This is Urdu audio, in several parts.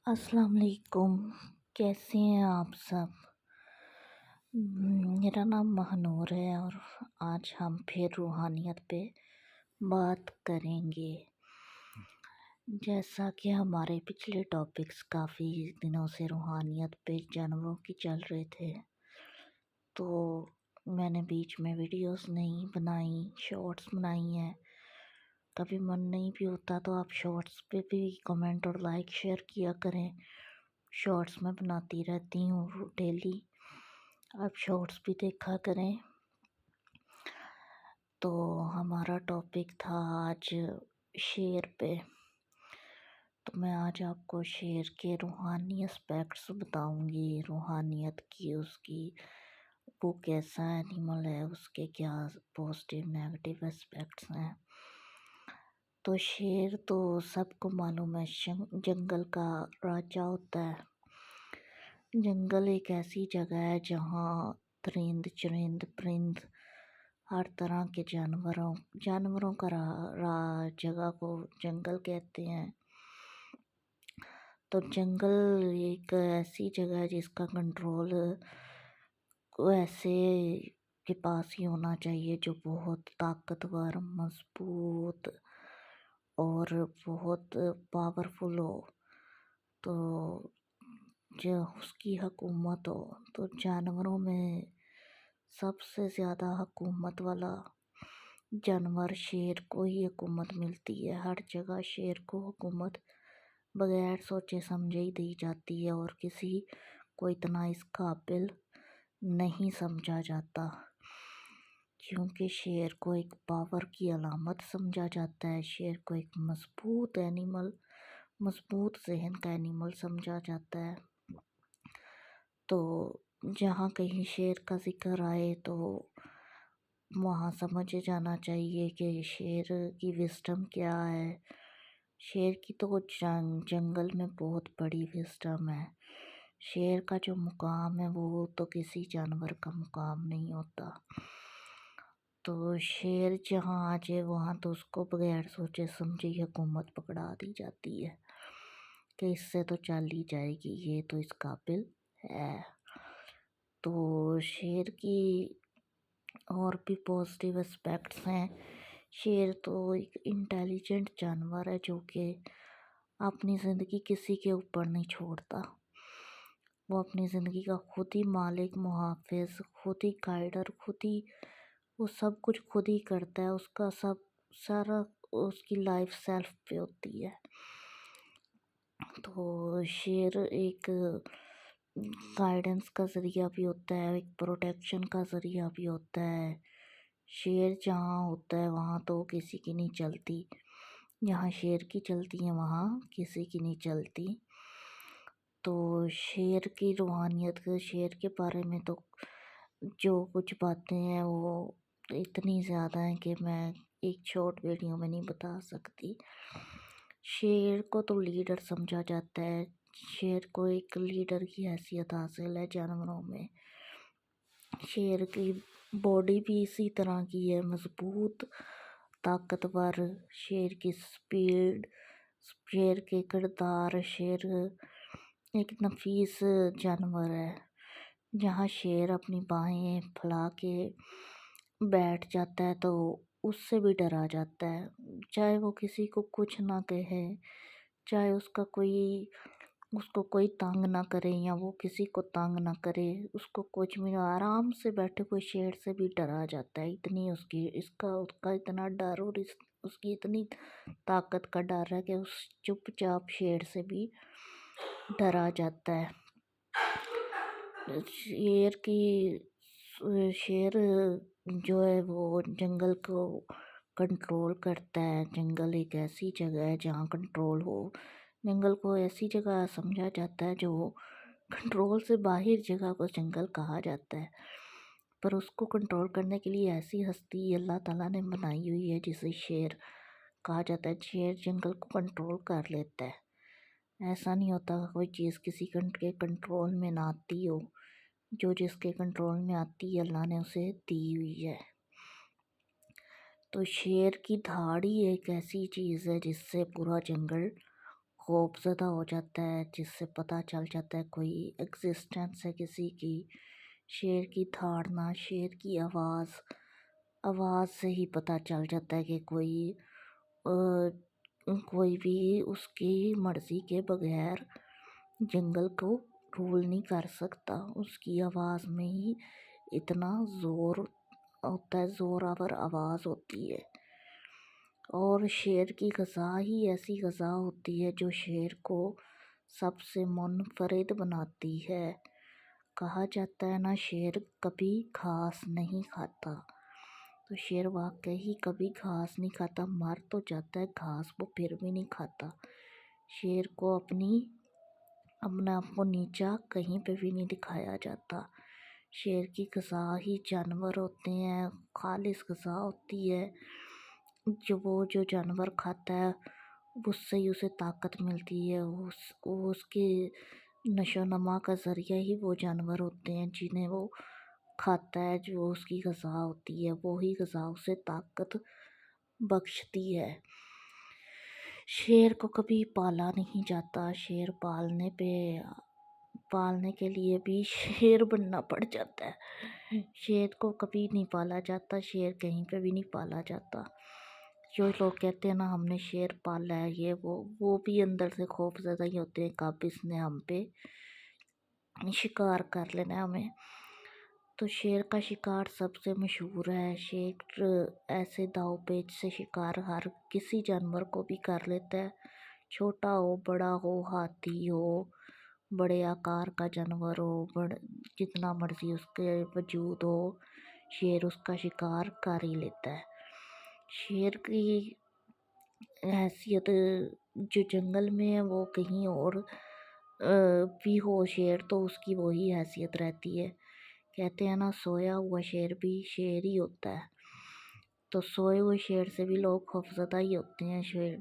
السلام علیکم، کیسے ہیں آپ سب؟ میرا نام مہنور ہے اور آج ہم پھر روحانیت پہ بات کریں گے۔ جیسا کہ ہمارے پچھلے ٹاپکس کافی دنوں سے روحانیت پہ جانوروں کی چل رہے تھے، تو میں نے بیچ میں ویڈیوز نہیں بنائی، شارٹس بنائی ہیں۔ کبھی من نہیں بھی ہوتا تو آپ شارٹس پہ بھی کمنٹ اور لائک شیئر کیا کریں۔ شارٹس میں بناتی رہتی ہوں ڈیلی، آپ شارٹس بھی دیکھا کریں۔ تو ہمارا ٹاپک تھا آج شعر پہ، تو میں آج آپ کو شعر کے روحانی اسپیکٹس بتاؤں گی، روحانیت کی، اس کی وہ کیسا اینیمل ہے، اس کے کیا پازیٹیو نیگیٹیو اسپیکٹس ہیں۔ تو شعر تو سب کو معلوم ہے جنگل کا راجہ ہوتا ہے۔ جنگل ایک ایسی جگہ ہے جہاں درند چرند پرند ہر طرح کے جانوروں کا جگہ کو جنگل کہتے ہیں۔ تو جنگل ایک ایسی جگہ ہے جس کا کنٹرول ایسے کے پاس ہی ہونا چاہیے جو بہت طاقتور، مضبوط اور بہت پاورفل ہو، تو جو اس کی حکومت ہو۔ تو جانوروں میں سب سے زیادہ حکومت والا جانور شیر کو ہی حکومت ملتی ہے۔ ہر جگہ شیر کو حکومت بغیر سوچے سمجھے ہی دی جاتی ہے اور کسی کو اتنا اس قابل نہیں سمجھا جاتا، کیونکہ شیر کو ایک پاور کی علامت سمجھا جاتا ہے۔ شیر کو ایک مضبوط ذہن کا اینیمل سمجھا جاتا ہے۔ تو جہاں کہیں شیر کا ذکر آئے تو وہاں سمجھ جانا چاہیے کہ شیر کی وزڈم کیا ہے۔ شیر کی تو جنگل میں بہت بڑی وزڈم ہے۔ شیر کا جو مقام ہے وہ تو کسی جانور کا مقام نہیں ہوتا۔ تو شیر جہاں آ جائے وہاں تو اس کو بغیر سوچے سمجھے حکومت پکڑا دی جاتی ہے کہ اس سے تو چل ہی جائے گی، یہ تو اس قابل ہے۔ تو شیر کی اور بھی پازیٹیو اسپیکٹس ہیں۔ شیر تو ایک انٹیلیجنٹ جانور ہے جو کہ اپنی زندگی کسی کے اوپر نہیں چھوڑتا۔ وہ اپنی زندگی کا خود ہی مالک، محافظ، خود ہی گائیڈر، خود ہی وہ سب کچھ خود ہی کرتا ہے۔ اس کا سارا اس کی لائف سیلف پہ ہوتی ہے۔ تو شیر ایک گائیڈنس کا ذریعہ بھی ہوتا ہے، ایک پروٹیکشن کا ذریعہ بھی ہوتا ہے۔ شیر جہاں ہوتا ہے وہاں تو کسی کی نہیں چلتی، جہاں شیر کی چلتی ہیں وہاں کسی کی نہیں چلتی۔ تو شیر کی روحانیت، شیر کے بارے میں تو جو کچھ باتیں ہیں وہ اتنی زیادہ ہیں کہ میں ایک شارٹ ویڈیو میں نہیں بتا سکتی۔ شیر کو تو لیڈر سمجھا جاتا ہے، شیر کو ایک لیڈر کی حیثیت حاصل ہے جانوروں میں۔ شیر کی باڈی بھی اسی طرح کی ہے، مضبوط، طاقتور۔ شیر کی سپیڈ، شیر کے کردار، شیر ایک نفیس جانور ہے۔ جہاں شیر اپنی باہیں پھیلا کے بیٹھ جاتا ہے تو اس سے بھی ڈرا جاتا ہے، چاہے وہ کسی کو کچھ نہ کہے، چاہے اس کو کوئی تنگ نہ کرے یا وہ کسی کو تنگ نہ کرے، اس کو کچھ بھی آرام سے بیٹھے کوئی شیر سے بھی ڈرا جاتا ہے۔ اتنی اس کا اتنا ڈر اور اس کی اتنی طاقت کا ڈر ہے کہ اس چپ چاپ شیر سے بھی ڈرا جاتا ہے۔ شیر جو ہے وہ جنگل کو کنٹرول کرتا ہے۔ جنگل ایک ایسی جگہ ہے جہاں کنٹرول ہو۔ جنگل کو ایسی جگہ سمجھا جاتا ہے جو کنٹرول سے باہر جگہ کو جنگل کہا جاتا ہے، پر اس کو کنٹرول کرنے کے لیے ایسی ہستی اللہ تعالیٰ نے بنائی ہوئی ہے جسے شیر کہا جاتا ہے۔ شیر جنگل کو کنٹرول کر لیتا ہے، ایسا نہیں ہوتا کوئی چیز کسی کے کنٹرول میں نہ آتی ہو، جو جس کے کنٹرول میں آتی ہے اللہ نے اسے دی ہوئی ہے۔ تو شیر کی دھاڑی ایک ایسی چیز ہے جس سے پورا جنگل خوف زدہ ہو جاتا ہے، جس سے پتہ چل جاتا ہے کوئی ایگزسٹنس ہے کسی کی۔ شیر کی دھارنا، شیر کی آواز سے ہی پتہ چل جاتا ہے کہ کوئی بھی اس کی مرضی کے بغیر جنگل کو رول نہیں کر سکتا۔ اس کی آواز میں ہی اتنا زور ہوتا ہے، زورآور آواز ہوتی ہے۔ اور شیر کی غذا ہی ایسی غذا ہوتی ہے جو شیر کو سب سے منفرد بناتی ہے۔ کہا جاتا ہے نا، شیر کبھی گھاس نہیں کھاتا، تو شیر واقعی کبھی گھاس نہیں کھاتا، مر تو جاتا ہے گھاس وہ پھر بھی نہیں کھاتا۔ شیر کو اپنے آپ کو نیچا کہیں پہ بھی نہیں دکھایا جاتا۔ شیر کی غذا ہی جانور ہوتے ہیں، خالص غذا ہوتی ہے جو جانور کھاتا ہے اس سے ہی اسے طاقت ملتی ہے۔ اس کے نشو و نما کا ذریعہ ہی وہ جانور ہوتے ہیں جنہیں وہ کھاتا ہے، جو اس کی غذا ہوتی ہے وہی غذا اسے طاقت بخشتی ہے۔ شیر کو کبھی پالا نہیں جاتا، شیر پالنے کے لیے بھی شیر بننا پڑ جاتا ہے۔ شیر کو کبھی نہیں پالا جاتا، شیر کہیں پہ بھی نہیں پالا جاتا۔ جو لوگ کہتے ہیں نا ہم نے شیر پالا ہے، یہ وہ بھی اندر سے خوف زدہ ہی ہوتے ہیں، کب اس نے ہم پہ شکار کر لینا ہے ہمیں۔ تو شیر کا شکار سب سے مشہور ہے۔ شیر ایسے داؤ پیچ سے شکار ہر کسی جانور کو بھی کر لیتا ہے، چھوٹا ہو بڑا ہو، ہاتھی ہو، بڑے آکار کا جانور ہو، جتنا مرضی اس کے وجود ہو، شیر اس کا شکار کر ہی لیتا ہے۔ شیر کی حیثیت جو جنگل میں ہے وہ کہیں اور بھی ہو شیر تو اس کی وہی حیثیت رہتی ہے۔ کہتے ہیں نا سویا ہوا شیر بھی شیر ہی ہوتا ہے، تو سوئے ہوئے شیر سے بھی لوگ خوفزدہ ہی ہوتے ہیں، شیر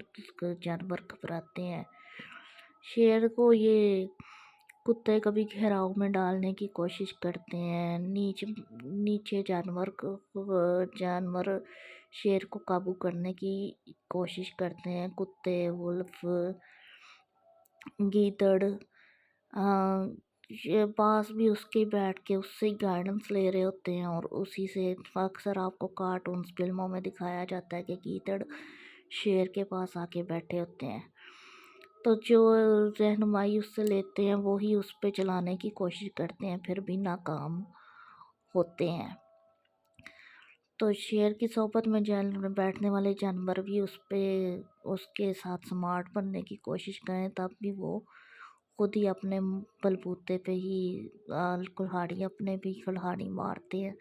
جانور گھبراتے ہیں۔ شیر کو یہ کتے کبھی گھیراؤ میں ڈالنے کی کوشش کرتے ہیں، نیچے جانور شیر کو قابو کرنے کی کوشش کرتے ہیں، کتے، ولف، گیدڑ، پاس بھی اس کے بیٹھ کے اس سے گائیڈنس لے رہے ہوتے ہیں، اور اسی سے اکثر آپ کو کارٹونز فلموں میں دکھایا جاتا ہے کہ گیدڑ شیر کے پاس آ کے بیٹھے ہوتے ہیں، تو جو رہنمائی اس سے لیتے ہیں وہی اس پہ چلانے کی کوشش کرتے ہیں، پھر بھی ناکام ہوتے ہیں۔ تو شیر کی صحبت میں بیٹھنے والے جانور بھی اس کے ساتھ سمارٹ بننے کی کوشش کریں، تب بھی وہ خود ہی اپنے بلبوتے پہ ہی اپنے بھی کلہاڑی مارتے ہیں۔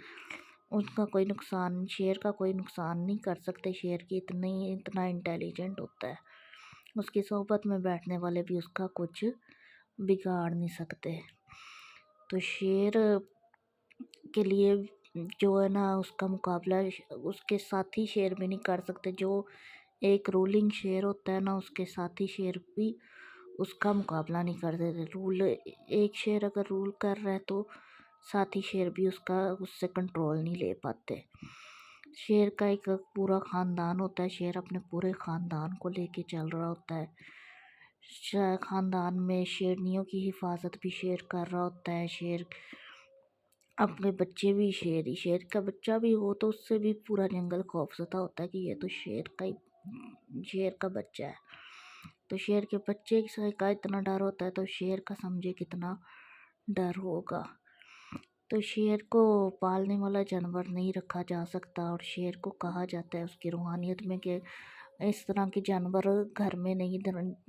شیر کا کوئی نقصان نہیں کر سکتے، شیر کی اتنا انٹیلیجنٹ ہوتا ہے، اس کی صحبت میں بیٹھنے والے بھی اس کا کچھ بگاڑ نہیں سکتے۔ تو شیر کے لیے جو ہے نا اس کا مقابلہ اس کے ساتھی شیر بھی نہیں کر سکتے۔ جو ایک رولنگ شیر ہوتا ہے نا، اس کے ساتھی شیر بھی اس کا مقابلہ نہیں کر سکتے۔ ایک شیر اگر رول کر رہا ہے تو ساتھی شیر بھی اس سے کنٹرول نہیں لے پاتے۔ شیر کا ایک پورا خاندان ہوتا ہے، شیر اپنے پورے خاندان کو لے کے چل رہا ہوتا ہے، خاندان میں شیرنیوں کی حفاظت بھی شیر کر رہا ہوتا ہے۔ شیر اپنے بچے بھی شیر کا بچہ بھی ہو تو اس سے بھی پورا جنگل خوفزدہ ہوتا ہے کہ یہ تو شیر کا بچہ ہے۔ تو شیر کے بچے کا اتنا ڈر ہوتا ہے تو شیر کا سمجھے کتنا ڈر ہوگا۔ تو شیر کو پالنے والا جانور نہیں رکھا جا سکتا، اور شیر کو کہا جاتا ہے اس کی روحانیت میں کہ اس طرح کے جانور گھر میں نہیں،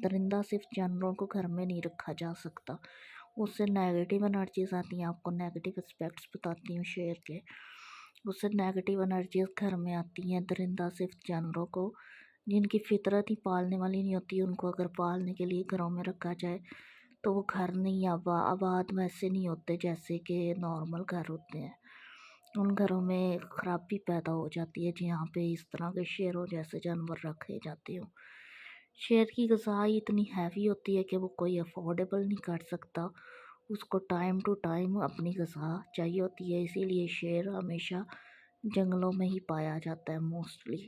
درندہ صرف جانوروں کو گھر میں نہیں رکھا جا سکتا، اس سے نیگیٹو انرجیز آتی ہیں۔ آپ کو نیگیٹو اسپیکٹس بتاتی ہوں شیر کے، اس سے نیگیٹو انرجیز گھر میں آتی ہیں۔ درندہ صرف جانوروں کو جن کی فطرت ہی پالنے والی نہیں ہوتی، ان کو اگر پالنے کے لیے گھروں میں رکھا جائے تو وہ گھر نہیں آباد ویسے نہیں ہوتے جیسے کہ نارمل گھر ہوتے ہیں، ان گھروں میں خرابی پیدا ہو جاتی ہے جہاں پہ اس طرح کے شیروں جیسے جانور رکھے جاتے ہوں۔ شیر کی غذا اتنی ہیوی ہوتی ہے کہ وہ کوئی افورڈیبل نہیں کر سکتا، اس کو ٹائم ٹو ٹائم اپنی غذا چاہیے ہوتی ہے، اسی لیے شیر ہمیشہ جنگلوں میں ہی پایا جاتا ہے موسٹلی۔